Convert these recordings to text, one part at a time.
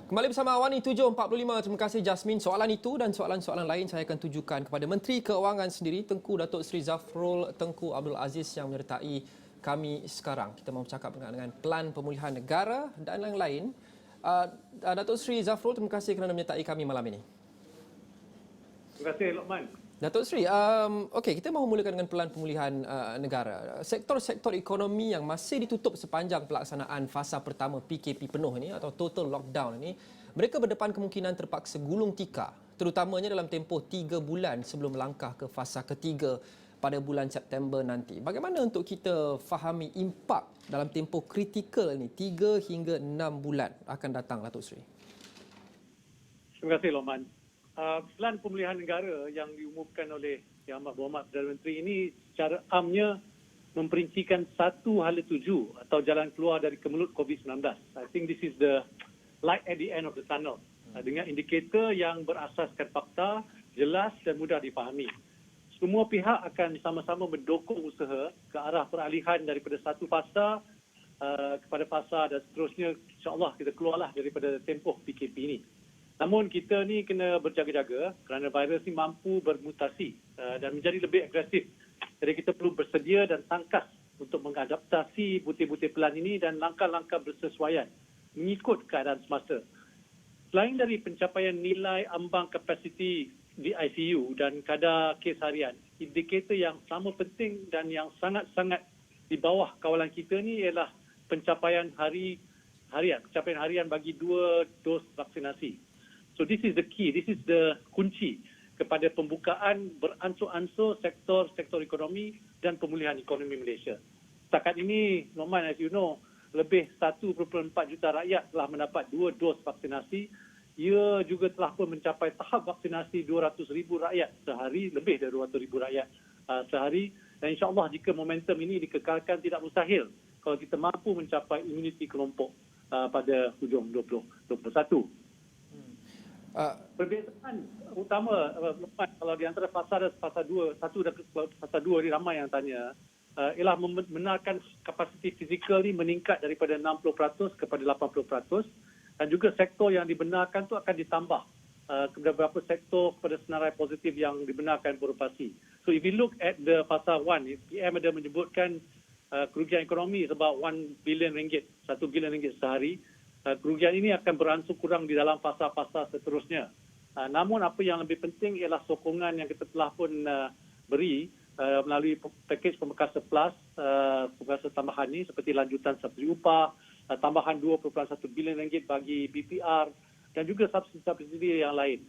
Kembali bersama Awani 7.45. Terima kasih Jasmine. Soalan itu dan soalan-soalan lain saya akan tujukan kepada Menteri Keuangan sendiri, Tengku Datuk Seri Zafrul Tengku Abdul Aziz yang menyertai kami sekarang. Kita mahu bercakap dengan Pelan Pemulihan Negara dan lain-lain. Datuk Seri Zafrul, terima kasih kerana menyertai kami malam ini. Terima kasih, Lokman. Datuk Seri, okey, kita mahu mulakan dengan Pelan Pemulihan Negara. Sektor-sektor ekonomi yang masih ditutup sepanjang pelaksanaan fasa pertama PKP penuh ini atau total lockdown ini, mereka berdepan kemungkinan terpaksa gulung tikar, terutamanya dalam tempoh 3 bulan sebelum melangkah ke fasa ketiga pada bulan September nanti. Bagaimana untuk kita fahami impak dalam tempoh kritikal ini 3 hingga 6 bulan akan datang, Datuk Seri? Terima kasih, Lokman. Pelan Pemulihan Negara yang diumumkan oleh Yang Amat Berhormat Perdana Menteri ini secara amnya memperincikan satu hala tuju atau jalan keluar dari kemelut COVID-19. I think this is the light at the end of the tunnel. Dengan indikator yang berasaskan fakta, jelas dan mudah dipahami. Semua pihak akan sama-sama mendukung usaha ke arah peralihan daripada satu fasa kepada fasa dan seterusnya. InsyaAllah kita keluarlah daripada tempoh PKP ini. Namun kita ni kena berjaga-jaga kerana virus ni mampu bermutasi dan menjadi lebih agresif. Jadi kita perlu bersedia dan tangkas untuk mengadaptasi butir-butir pelan ini dan langkah-langkah bersesuaian mengikut keadaan semasa. Selain dari pencapaian nilai ambang kapasiti di ICU dan kadar kes harian, indikator yang sama penting dan yang sangat-sangat di bawah kawalan kita ni ialah pencapaian harian bagi 2 dos vaksinasi. So this is the key, this is the kunci kepada pembukaan beransur-ansur sektor ekonomi dan pemulihan ekonomi Malaysia. Setakat ini, Norman, as you know, lebih 1.4 juta rakyat telah mendapat 2 dos vaksinasi. Ia juga telah pun mencapai tahap vaksinasi 200,000 rakyat sehari, lebih dari 200,000 rakyat sehari. Dan insyaAllah jika momentum ini dikekalkan, tidak mustahil kalau kita mampu mencapai imuniti kelompok pada hujung 2021. Perbezaan utama kalau di antara fasa 1 dan fasa 2 ni ramai yang tanya ialah membenarkan kapasiti fizikal ni meningkat daripada 60% kepada 80% dan juga sektor yang dibenarkan tu akan ditambah kepada beberapa sektor kepada senarai positif yang dibenarkan beroperasi. So if you look at the fasa 1, PM ada menyebutkan kerugian ekonomi sebab 1 bilion ringgit, 1 bilion ringgit sehari. Kerugian ini akan beransur kurang di dalam fasa-fasa seterusnya. Namun apa yang lebih penting ialah sokongan yang kita telah pun beri melalui pakej Pemekasa Plus, Pemekasa tambahan ini seperti lanjutan subsidi upah, tambahan 2.1 bilion ringgit bagi BPR dan juga subsidi yang lain.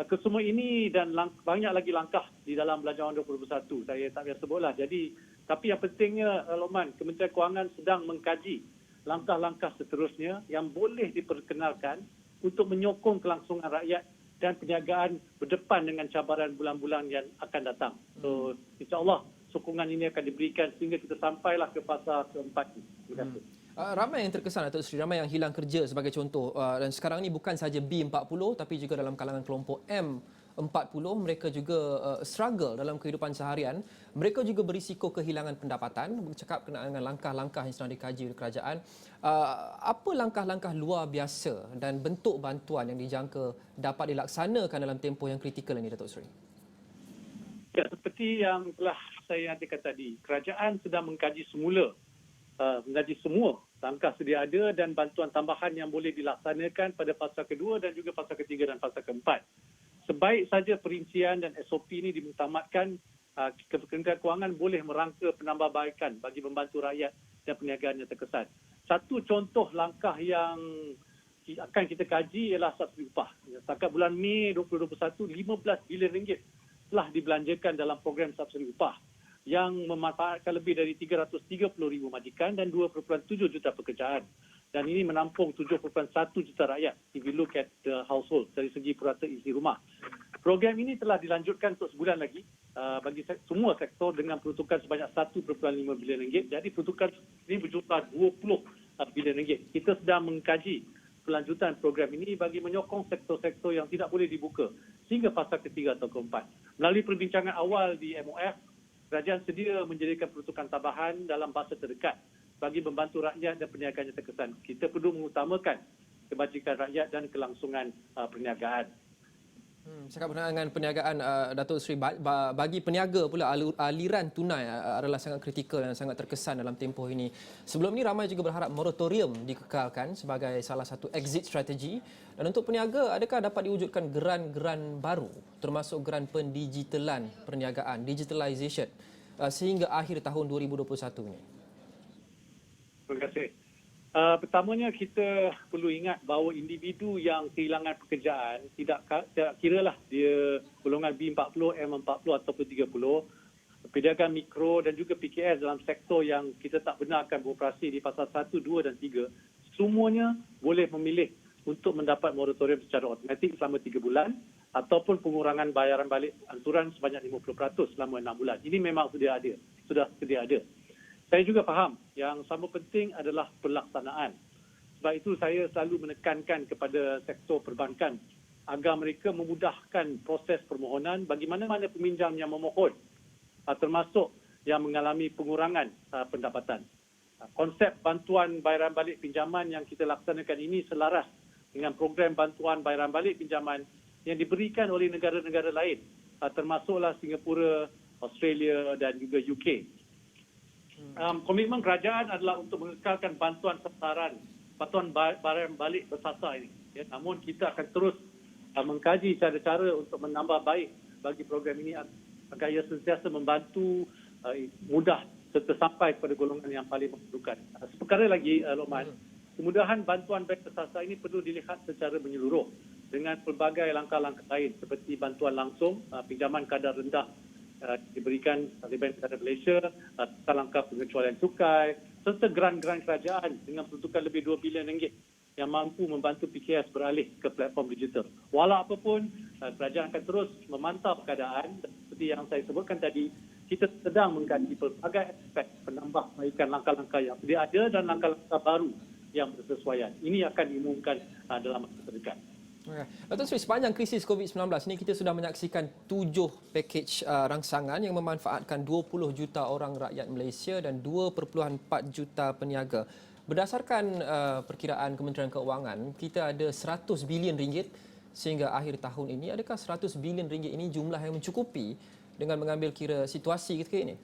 Kesemua ini dan banyak lagi langkah di dalam Belanjawan 2021. Saya tak biasa sebutlah. Tapi yang pentingnya, Lokman, Kementerian Kewangan sedang mengkaji langkah-langkah seterusnya yang boleh diperkenalkan untuk menyokong kelangsungan rakyat dan perniagaan berdepan dengan cabaran bulan-bulan yang akan datang. So, insyaAllah sokongan ini akan diberikan sehingga kita sampailah ke fasa keempat. Terima kasih. Ramai yang terkesan, Datuk Seri, ramai yang hilang kerja sebagai contoh. Dan sekarang ini bukan saja B40 tapi juga dalam kalangan kelompok M40, mereka juga struggle dalam kehidupan seharian. Mereka juga berisiko kehilangan pendapatan. Bercakap kena dengan langkah-langkah yang sedang dikaji oleh kerajaan. Apa langkah-langkah luar biasa dan bentuk bantuan yang dijangka dapat dilaksanakan dalam tempoh yang kritikal ini, Datuk Seri? Ya, seperti yang telah saya nyatakan tadi, kerajaan sedang mengkaji semua langkah sedia ada dan bantuan tambahan yang boleh dilaksanakan pada fasa kedua dan juga fasa ketiga dan fasa keempat. Sebaik saja perincian dan SOP ini dimutamatkan, Kementerian Kewangan boleh merangka penambahbaikan bagi membantu rakyat dan perniagaan yang terkesan. Satu contoh langkah yang akan kita kaji ialah subsidi upah. Setakat bulan Mei 2021, 15 bilion ringgit telah dibelanjakan dalam program subsidi upah yang memanfaatkan lebih dari 330,000 majikan dan 2.7 juta pekerjaan. Dan ini menampung 7.1 juta rakyat if you look at the household dari segi purata isi rumah. Program ini telah dilanjutkan untuk sebulan lagi bagi semua sektor dengan peruntukan sebanyak 1.5 bilion ringgit. Jadi peruntukan ini berjumlah 20 bilion ringgit. Kita sedang mengkaji pelanjutan program ini bagi menyokong sektor-sektor yang tidak boleh dibuka sehingga fasa ketiga atau keempat. Melalui perbincangan awal di MOF, kerajaan sedia menjadikan peruntukan tambahan dalam masa terdekat bagi membantu rakyat dan perniagaan yang terkesan. Kita perlu mengutamakan kebajikan rakyat dan kelangsungan perniagaan. Cakap berkenaan dengan perniagaan, Datuk Seri, bagi peniaga pula aliran tunai adalah sangat kritikal dan sangat terkesan dalam tempoh ini. Sebelum ini ramai juga berharap moratorium dikekalkan sebagai salah satu exit strategi. Dan untuk peniaga, adakah dapat diwujudkan geran-geran baru termasuk geran pendigitalan perniagaan, digitalization sehingga akhir tahun 2021 ini? Terima kasih. Pertamanya kita perlu ingat bahawa individu yang kehilangan pekerjaan tidak kiralah dia golongan B40, M40 ataupun 30, pedagang mikro dan juga PKS dalam sektor yang kita tak benarkan beroperasi di pasal 1, 2 dan 3, semuanya boleh memilih untuk mendapat moratorium secara automatik selama 3 bulan ataupun pengurangan bayaran balik ansuran sebanyak 50% selama 6 bulan. Ini memang sudah sedia ada. Saya juga faham yang sama penting adalah pelaksanaan. Sebab itu saya selalu menekankan kepada sektor perbankan agar mereka memudahkan proses permohonan bagi mana-mana peminjam yang memohon, termasuk yang mengalami pengurangan pendapatan. Konsep bantuan bayaran balik pinjaman yang kita laksanakan ini selaras dengan program bantuan bayaran balik pinjaman yang diberikan oleh negara-negara lain, termasuklah Singapura, Australia dan juga UK. Komitmen kerajaan adalah untuk mengekalkan bantuan sasaran, bantuan bayaran balik bersasar ini. Ya, namun kita akan terus mengkaji cara-cara untuk menambah baik bagi program ini agar ia sentiasa membantu mudah serta sampai kepada golongan yang paling memerlukan. Seperkara lagi, Lokman, kemudahan bantuan baik bersasar ini perlu dilihat secara menyeluruh dengan pelbagai langkah-langkah lain seperti bantuan langsung, pinjaman kadar rendah diberikan oleh Bank Negara Malaysia, langkah pengecualian cukai, serta geran-geran kerajaan dengan peruntukan lebih 2 bilion ringgit yang mampu membantu PKS beralih ke platform digital. Walau apapun, kerajaan akan terus memantau keadaan. Seperti yang saya sebutkan tadi, kita sedang mengkaji pelbagai aspek penambahbaikan langkah-langkah yang sedia ada dan langkah-langkah baru yang bersesuaian. Ini akan diumumkan dalam masa terdekat. Datuk Seri, sepanjang krisis COVID-19 ini kita sudah menyaksikan 7 pakej rangsangan yang memanfaatkan 20 juta orang rakyat Malaysia dan 2.4 juta peniaga. Berdasarkan perkiraan Kementerian Keuangan, kita ada 100 bilion ringgit sehingga akhir tahun ini. Adakah 100 bilion ringgit ini jumlah yang mencukupi dengan mengambil kira situasi ketika ini?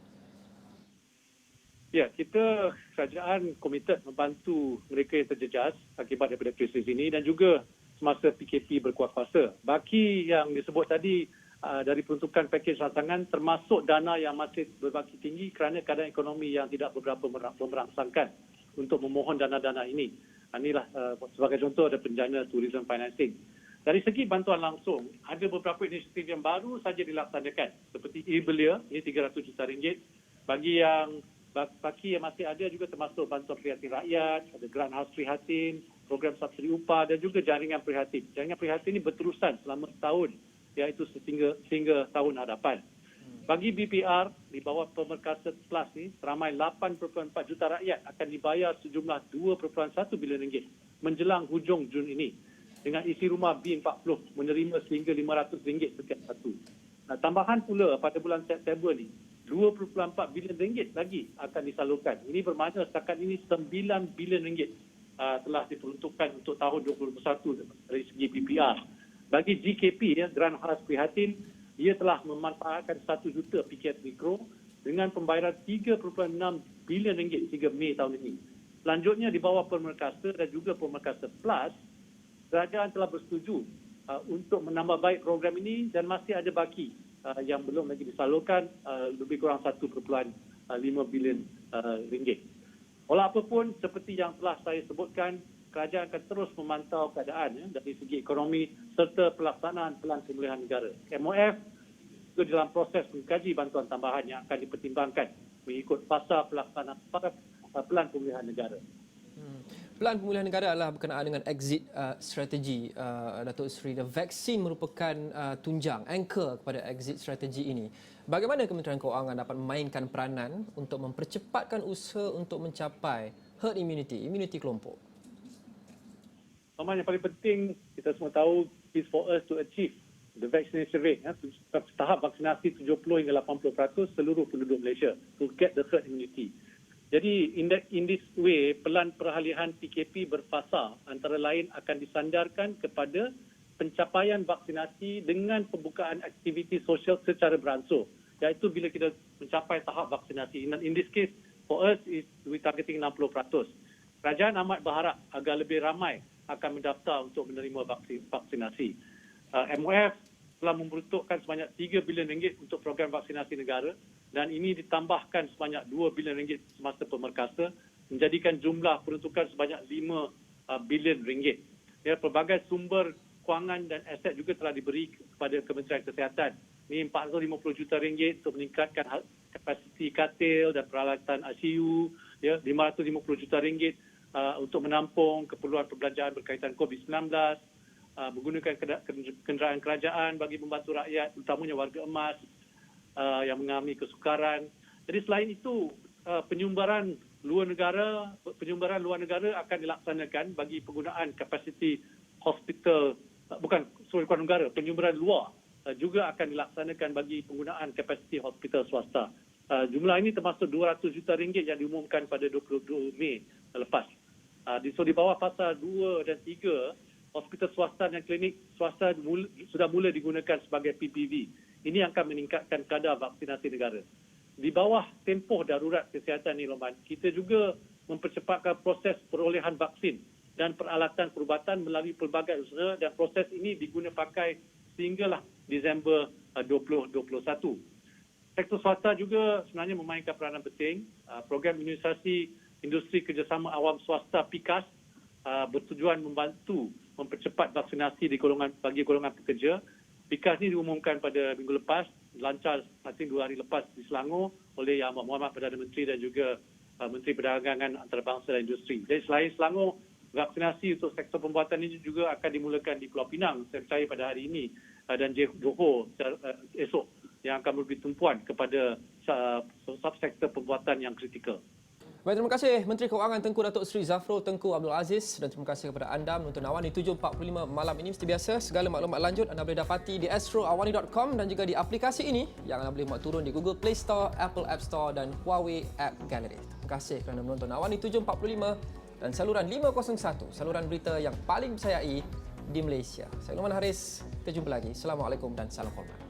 Ya, kita kerajaan komited membantu mereka yang terjejas akibat daripada krisis ini dan juga semasa PKP berkuat kuasa. Baki yang disebut tadi dari peruntukan pakej rancangan termasuk dana yang masih berbaki tinggi kerana keadaan ekonomi yang tidak beberapa merangsangkan untuk memohon dana-dana ini. Inilah sebagai contoh ada penjana tourism financing. Dari segi bantuan langsung, ada beberapa inisiatif yang baru saja dilaksanakan seperti e-belia, ini 300 juta ringgit. Bagi yang masih ada juga termasuk bantuan prihatin rakyat, ada geran khas prihatin, program subsidi upah dan juga jaringan prihatin. Jaringan prihatin ini berterusan selama setahun, iaitu sehingga tahun hadapan. Bagi BPR, di bawah Pemerkasa Plus ni, ramai 8.4 juta rakyat akan dibayar sejumlah 2.1 bilion ringgit menjelang hujung Jun ini. Dengan isi rumah B40 menerima sehingga RM500 setiap satu. Tambahan pula pada bulan September ni, 2.4 bilion ringgit lagi akan disalurkan. Ini bermakna setakat ini 9 bilion ringgit telah diperuntukkan untuk tahun 2021 dari segi PPR. Bagi GKP, Geran Khas Prihatin, ia telah memanfaatkan 1 juta PKS Mikro dengan pembayaran 3.6 bilion ringgit hingga Mei tahun ini. Selanjutnya di bawah Pemerkasa dan juga Pemerkasa Plus, kerajaan telah bersetuju untuk menambah baik program ini dan masih ada baki yang belum lagi disalurkan lebih kurang 1.5 bilion ringgit. Walau apapun, seperti yang telah saya sebutkan, kerajaan akan terus memantau keadaan dari segi ekonomi serta pelaksanaan Pelan Pemulihan Negara. MOF juga dalam proses mengkaji bantuan tambahan yang akan dipertimbangkan mengikut fasa pelaksanaan Pelan Pemulihan Negara. Pelan Pemulihan Negara adalah berkenaan dengan exit strategi, Datuk Seri. Vaksin merupakan tunjang, anchor kepada exit strategi ini. Bagaimana Kementerian Keuangan dapat memainkan peranan untuk mempercepatkan usaha untuk mencapai herd immunity, imuniti kelompok? Yang paling penting, kita semua tahu, is for us to achieve the vaccination rate, tahap vaksinasi 70 hingga 80% seluruh penduduk Malaysia to get the herd immunity. Jadi in this way, pelan peralihan PKP berfasa antara lain akan disandarkan kepada pencapaian vaksinasi dengan pembukaan aktiviti sosial secara beransur, iaitu bila kita mencapai tahap vaksinasi. In this case, for us, we targeting 60%. Kerajaan amat berharap agar lebih ramai akan mendaftar untuk menerima vaksinasi. MOF telah memperuntukkan sebanyak RM3 bilion untuk program vaksinasi negara dan ini ditambahkan sebanyak RM2 bilion semasa pemerkasa, menjadikan jumlah peruntukan sebanyak RM5 bilion. Ya, pelbagai sumber kewangan dan aset juga telah diberi kepada Kementerian Kesihatan. Ini RM450 juta untuk meningkatkan kapasiti katil dan peralatan ICU, ya, RM550 juta untuk menampung keperluan perbelanjaan berkaitan COVID-19, menggunakan kenderaan kerajaan bagi membantu rakyat, terutamanya warga emas yang mengalami kesukaran. Jadi selain itu, penyumbaran luar negara akan dilaksanakan bagi penggunaan kapasiti hospital, luar negara, penyumbaran luar juga akan dilaksanakan bagi penggunaan kapasiti hospital swasta. Jumlah ini termasuk RM200 juta yang diumumkan pada 22 Mei lepas. Di bawah fasa 2 dan 3, hospital swasta dan klinik swasta sudah mula digunakan sebagai PPV. Ini akan meningkatkan kadar vaksinasi negara. Di bawah tempoh darurat kesihatan ni, Loman, kita juga mempercepatkan proses perolehan vaksin dan peralatan perubatan melalui pelbagai usaha dan proses ini diguna pakai sehinggalah Disember 2021. Sektor swasta juga sebenarnya memainkan peranan penting. Program imunisasi industri kerjasama awam swasta PIKAS bertujuan membantu mempercepat vaksinasi bagi golongan pekerja. PIKAS ini diumumkan pada minggu lepas, lancar nanti 2 hari lepas di Selangor oleh Yang Amat Berhormat Perdana Menteri dan juga Menteri Perdagangan Antarabangsa dan Industri. Jadi selain Selangor, vaksinasi untuk sektor pembuatan ini juga akan dimulakan di Pulau Pinang, saya percaya pada hari ini, dan Johor esok, yang akan memberi tumpuan kepada subsektor pembuatan yang kritikal. Baik, terima kasih Menteri Keuangan Tengku Datuk Seri Zafrul Tengku Abdul Aziz dan terima kasih kepada anda menonton Awani 7.45 malam ini. Seperti biasa, segala maklumat lanjut anda boleh dapati di astroawani.com dan juga di aplikasi ini yang anda boleh muat turun di Google Play Store, Apple App Store dan Huawei App Gallery. Terima kasih kerana menonton Awani 7.45 dan saluran 501, saluran berita yang paling dipercayai di Malaysia. Saya Luman Haris, kita jumpa lagi. Assalamualaikum dan salam hormat.